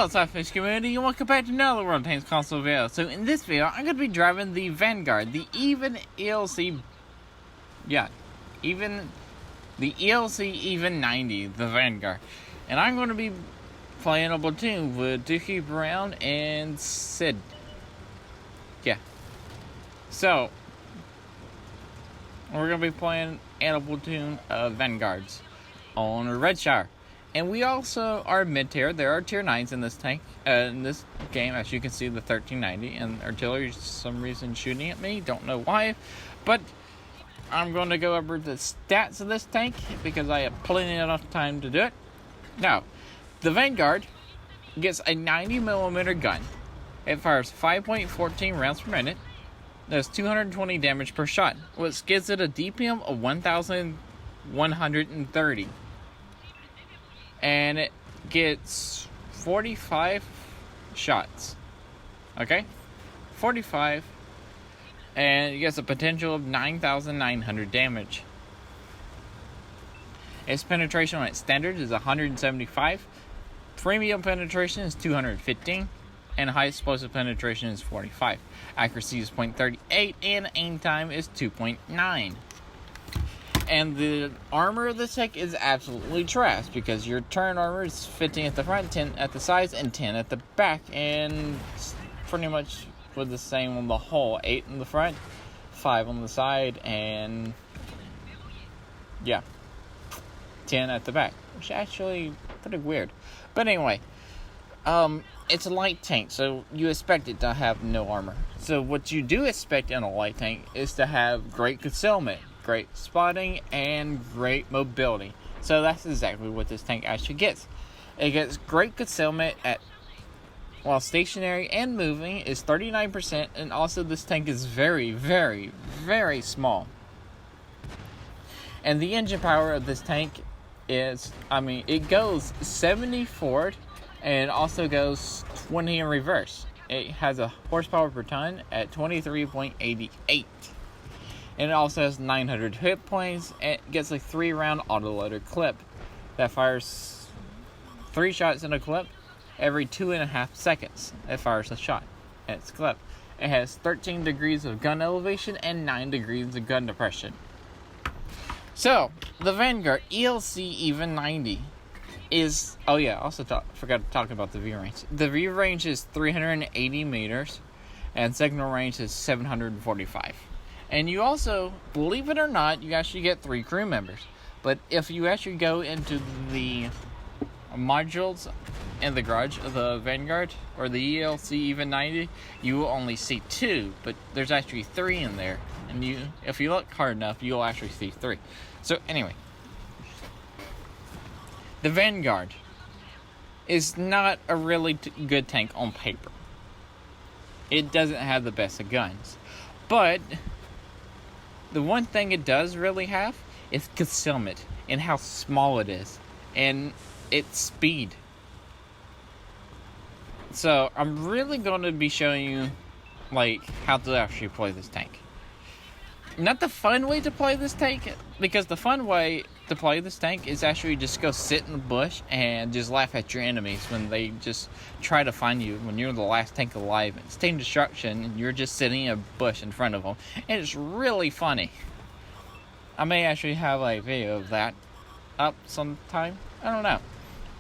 What's up, fish community, and welcome back to another World Tanks console video. So in this video, I'm going to be driving the Vanguard, the ELC 90, the Vanguard. And I'm going to be playing a platoon with Dookie Brown and Sid. Yeah. So, we're going to be playing a platoon of Vanguards on Redshire. And we also are mid-tier. There are tier 9s in this tank, in this game. As you can see, the 1390, and artillery for some reason shooting at me. Don't know why, but I'm going to go over the stats of this tank because I have plenty enough time to do it. Now, the Vanguard gets a 90mm gun. It fires 5.14 rounds per minute. Does 220 damage per shot, which gives it a DPM of 1,130. And it gets 45 shots. Okay? 45. And it gets a potential of 9,900 damage. Its penetration on its standard is 175. Premium penetration is 215. And high explosive penetration is 45. Accuracy is 0.38. And aim time is 2.9. And the armor of this tank is absolutely trash because your turn armor is 15 at the front, 10 at the sides, and 10 at the back. And pretty much with the same on the whole. 8 in the front, 5 on the side, and yeah, 10 at the back. Which is actually pretty weird. But anyway, it's a light tank, so you expect it to have no armor. So what you do expect in a light tank is to have great concealment, great spotting, and great mobility. So that's exactly what this tank actually gets. It gets great concealment while stationary and moving is 39%, and also this tank is very, very, very small. And the engine power of this tank is, it goes 70 forward and also goes 20 in reverse. It has a horsepower per ton at 23.88. And it also has 900 hit points, and it gets a 3-round autoloader clip that fires 3 shots in a clip every 2.5 seconds. It fires a shot in its clip. It has 13 degrees of gun elevation and 9 degrees of gun depression. So, the Vanguard ELC 90 is... Oh yeah, also forgot to talk about the V range. The V range is 380 meters, and signal range is 745. And you also, believe it or not, you actually get 3 crew members. But if you actually go into the modules in the garage of the Vanguard, or the ELC 90, you will only see 2. But there's actually 3 in there. And if you look hard enough, you'll actually see 3. So anyway, the Vanguard is not a really good tank on paper. It doesn't have the best of guns. But the one thing it does really have is concealment and how small it is and its speed. So I'm really going to be showing you how to actually play this tank. Not the fun way to play this tank, because the fun way to play this tank is actually just go sit in the bush and just laugh at your enemies when they just try to find you when you're the last tank alive. It's team destruction and you're just sitting in a bush in front of them, and it's really funny. I may actually have a video of that up sometime. I don't know.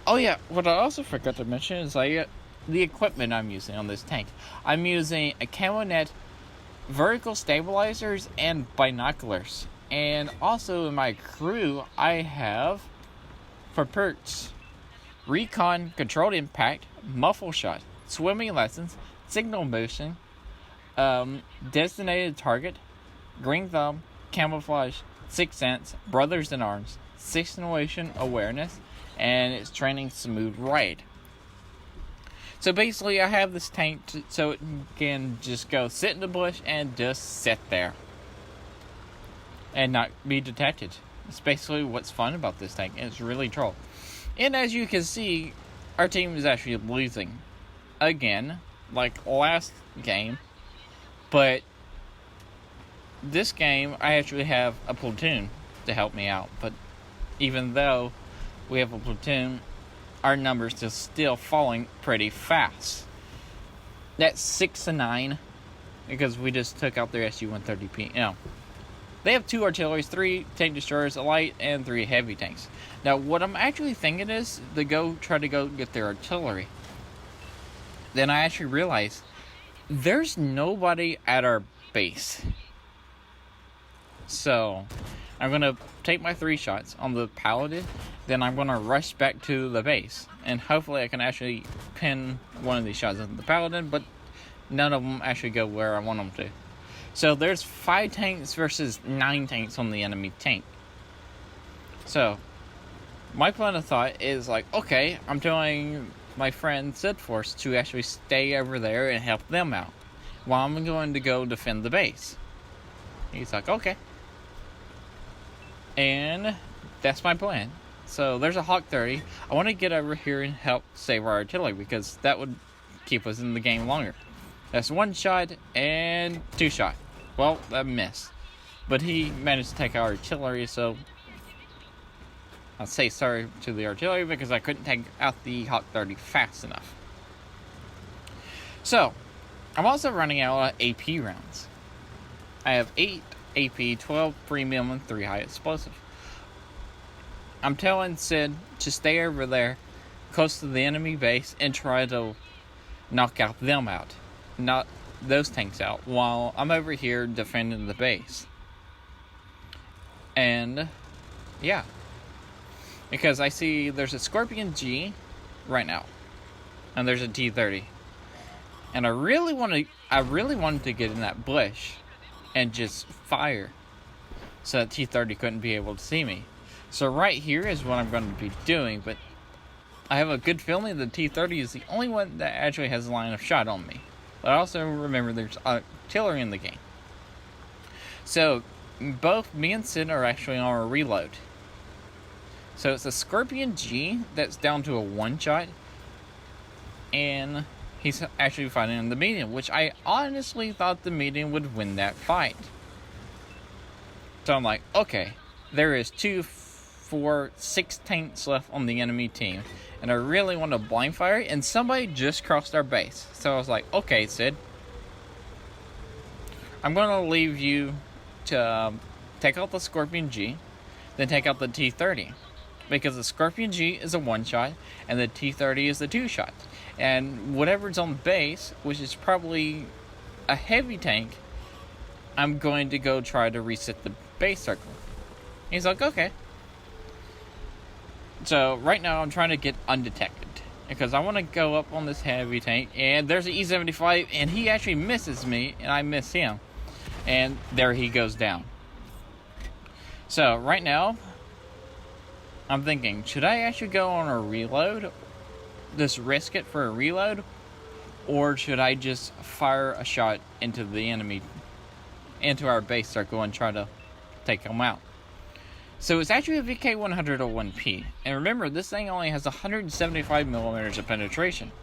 Oh yeah, what I also forgot to mention is the equipment I'm using on this tank. I'm using a CamoNet vertical stabilizers and binoculars. And also in my crew, I have, for perks, recon, controlled impact, muffle shot, swimming lessons, signal motion, designated target, green thumb, camouflage, sixth sense, brothers in arms, situation awareness, and it's training smooth ride. So basically, I have this tank so it can just go sit in the bush and just sit there and not be detected. It's basically what's fun about this tank, and it's really troll. And as you can see, our team is actually losing again, like last game. But this game, I actually have a platoon to help me out. But even though we have a platoon, our numbers are still falling pretty fast. That's 6-9 because we just took out their SU-130P. You know, they have 2 artilleries, 3 tank destroyers, a light, and 3 heavy tanks. Now, what I'm actually thinking is to try to go get their artillery. Then I actually realized there's nobody at our base. So I'm going to take my 3 shots on the Paladin. Then I'm going to rush back to the base. And hopefully I can actually pin one of these shots on the Paladin. But none of them actually go where I want them to. So there's 5 tanks versus 9 tanks on the enemy tank. So my plan of thought is like, okay, I'm telling my friend Sid Force to actually stay over there and help them out while I'm going to go defend the base. He's like, okay. And that's my plan. So there's a Hawk 30. I want to get over here and help save our artillery because that would keep us in the game longer. That's 1 shot and 2 shot. Well, that missed. But he managed to take our artillery, so I'll say sorry to the artillery because I couldn't take out the Hawk 30 fast enough. So, I'm also running out of AP rounds. I have 8 AP, 12 premium, and 3 high explosive. I'm telling Sid to stay over there, close to the enemy base, and try to knock out them out. Not those tanks out, while I'm over here defending the base. And, yeah. Because I see there's a Scorpion G right now. And there's a T-30. And I really wanted to get in that bush and just fire so that T-30 couldn't be able to see me. So right here is what I'm going to be doing, but I have a good feeling the T-30 is the only one that actually has a line of shot on me. But also remember there's artillery in the game. So both me and Sid are actually on a reload. So it's a Scorpion G that's down to a 1 shot. And he's actually fighting in the medium, which I honestly thought the medium would win that fight. So I'm like, okay, there is 2, 4, 6 tanks left on the enemy team. And I really want to blind fire, and somebody just crossed our base. So I was like, okay, Sid, I'm going to leave you to take out the Scorpion G, then take out the T-30. Because the Scorpion G is a 1 shot, and the T-30 is a 2 shot. And whatever's on base, which is probably a heavy tank, I'm going to go try to reset the base circle. He's like, okay. So right now I'm trying to get undetected because I want to go up on this heavy tank, and there's an E-75, and he actually misses me and I miss him, and there he goes down. So right now I'm thinking, should I actually go on a reload, just risk it for a reload, or should I just fire a shot into the enemy, into our base circle, and try to take them out? So it's actually a VK101P. And remember, this thing only has 175 millimeters of penetration.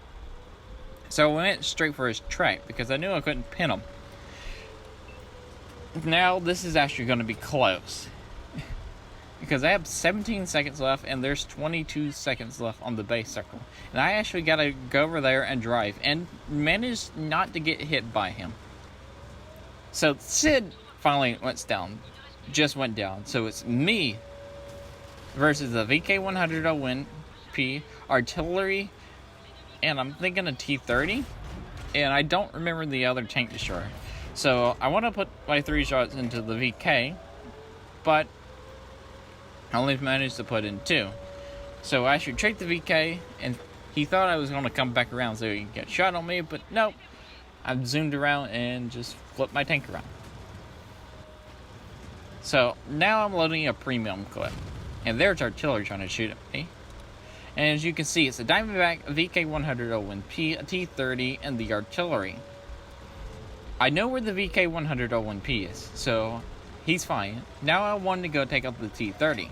So I went straight for his track because I knew I couldn't pin him. Now this is actually going to be close. Because I have 17 seconds left and there's 22 seconds left on the base circle. And I actually got to go over there and drive and manage not to get hit by him. So Sid finally went down. Just went down. So it's me versus the VK101P artillery, and I'm thinking a T-30, and I don't remember the other tank destroyer. So I want to put my 3 shots into the VK, but I only managed to put in 2. So I should trade the VK, and he thought I was going to come back around so he could get shot on me, but nope. I zoomed around and just flipped my tank around. So now I'm loading a premium clip, and there's artillery trying to shoot at me. And as you can see, it's a Diamondback, a VK101P, a T-30, and the artillery. I know where the VK101P is, so he's fine. Now I want to go take out the T-30.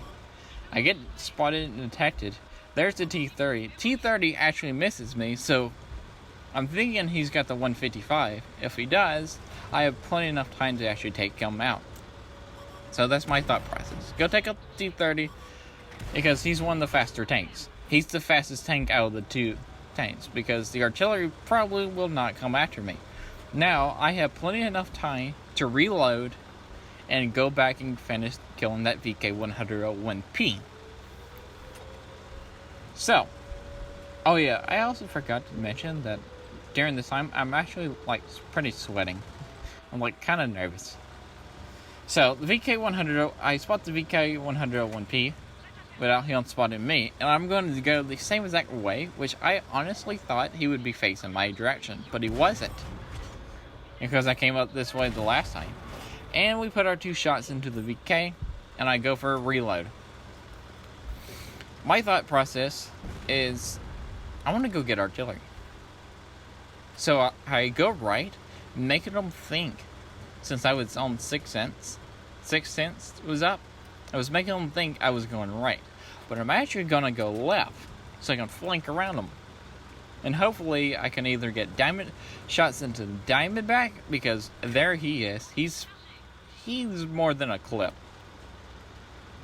I get spotted and detected. There's the T-30. T-30 actually misses me, so I'm thinking he's got the 155. If he does, I have plenty enough time to actually take him out. So that's my thought process. Go take out the T-30 because he's one of the faster tanks. he's the fastest tank out of the two tanks because the artillery probably will not come after me. Now, I have plenty enough time to reload and go back and finish killing that VK-101P. So, oh yeah, I also forgot to mention that during this time, I'm actually, like, pretty sweating. I'm, like, kind of nervous. So, the VK-100, I spot the VK-101P without him spotting me, and I'm going to go the same exact way, which I honestly thought he would be facing my direction, but he wasn't. Because I came up this way the last time. And we put our 2 shots into the VK, and I go for a reload. My thought process is, I want to go get artillery. So I go right, making them think, since I was on Sixth Sense was up, I was making them think I was going right. But I'm actually going to go left, so I can flank around them. And hopefully I can either get shots into the Diamondback, because there he is. He's more than a clip.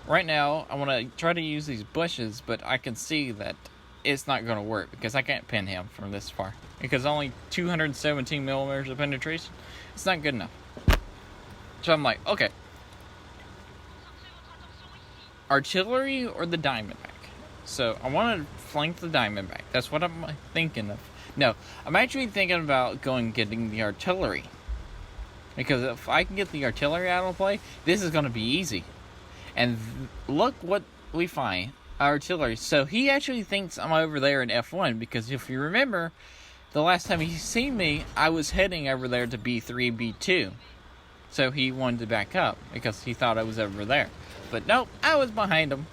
Right now, I want to try to use these bushes, but I can see that it's not going to work because I can't pin him from this far. Because only 217 millimeters of penetration, it's not good enough. So I'm like, okay. Artillery or the Diamondback? So I want to flank the Diamondback. That's what I'm thinking of. No, I'm actually thinking about getting the artillery. Because if I can get the artillery out of play, this is going to be easy. And look what we find. Artillery. So he actually thinks I'm over there in F1. Because if you remember, the last time he seen me, I was heading over there to B3, B2. So he wanted to back up. Because he thought I was over there. But nope, I was behind him.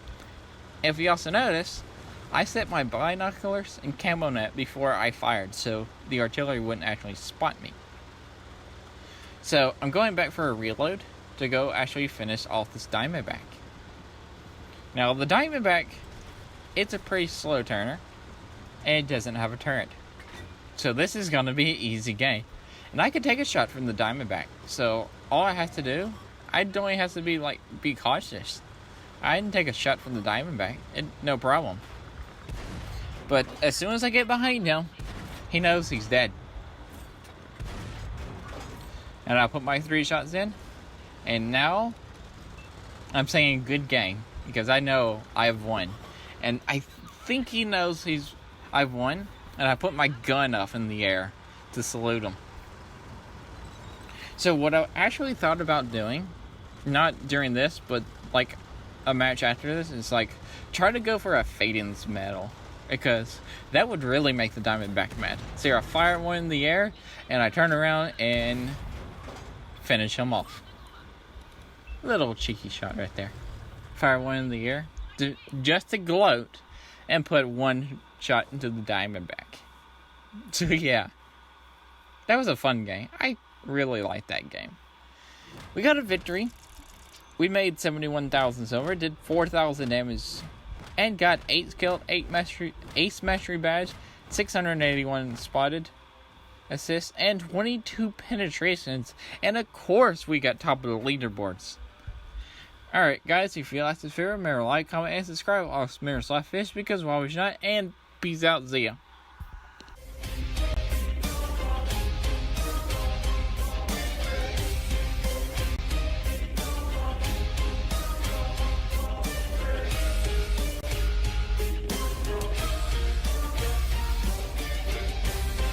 If you also notice, I set my binoculars and camo net before I fired. So the artillery wouldn't actually spot me. So, I'm going back for a reload to go actually finish off this Diamondback. Now, the Diamondback, it's a pretty slow turner, and it doesn't have a turret. So, this is going to be an easy game. And I can take a shot from the Diamondback. So, all I have to do, I only have to be cautious. I can take a shot from the Diamondback, no problem. But as soon as I get behind him, he knows he's dead. And I put my 3 shots in. And now, I'm saying good game. Because I know I've won. And I think he knows I've won. And I put my gun up in the air to salute him. So what I actually thought about doing, not during this, but like a match after this, is like, try to go for a Faden's medal. Because that would really make the Diamondback mad. So I fire one in the air, and I turn around and finish him off. Little cheeky shot right there. Fire one in the air, just to gloat, and put 1 shot into the Diamondback. So yeah, that was a fun game. I really liked that game. We got a victory. We made 71,000 silver, did 4,000 damage, and got 8 killed, 8 ace mastery badge, 681 spotted assists, and 22 penetrations. And of course, we got top of the leaderboards. Alright, guys, if you like this video, remember to like, comment, and subscribe. I'll Mirror Fish because why would you not? And peace out, Zia.